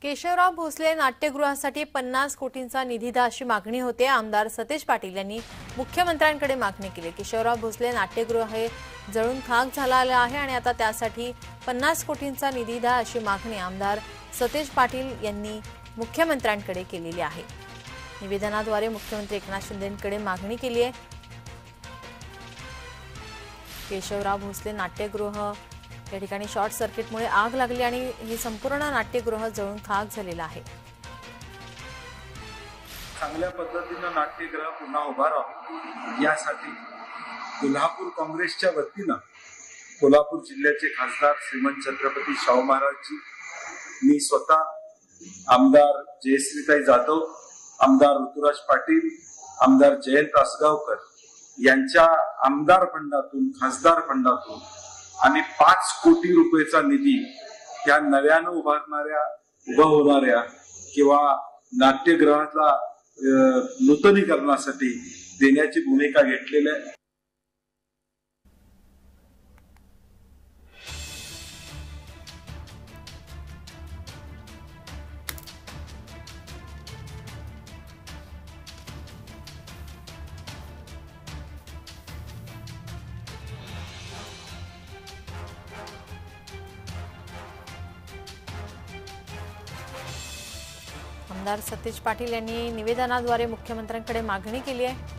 केशवराव भोसले नाट्यगृहासाठी 50 कोटींचा निधी द्या अशी मागणी होते। आमदार सतेज पाटील यांनी मुख्यमंत्र्यांकडे मागणी केली। केशवराव भोसले नाट्यगृह हे जळून खाक झालेले आहे आणि आता त्यासाठी 50 कोटींचा निधी द्या अशी मागणी आमदार सतेज पाटील यांनी मुख्यमंत्र्यांकडे केलेली आहे। निवेदनाद्वारे मुख्यमंत्री एकनाथ शिंदेंकडे मागणी केली आहे। केशवराव भोसले नाट्यगृह या ठिकाणी शॉर्ट सर्किटमुळे आग लागली आणि हे संपूर्ण नाट्यगृह जळून खाक झालेलं आहे। चांगल्या पद्धतीने नाट्यगृह पुन्हा उभा राहावं यासाठी कोल्हापूर काँग्रेसच्या वतीने कोल्हापूर जिल्ह्याचे खासदार श्रीमंत छत्रपती शाहू महाराजजी, मी स्वतः, आमदार जयश्रीताई जाधव, आमदार ऋतुराज पाटील, आमदार जयंत आसगावकर यांच्या आमदार फंडातून, खासदार फंडातून आणि 5 कोटी रुपयाचा निधी त्या नव्यानं उभा होणाऱ्या किंवा नाट्यगृहाचा नूतनीकरणासाठी देण्याची भूमिका घेतलेली आहे। आमदार सतेज पाटील यांनी निवेदनाद्वारे मुख्यमंत्र्यांकडे मागणी केली आहे।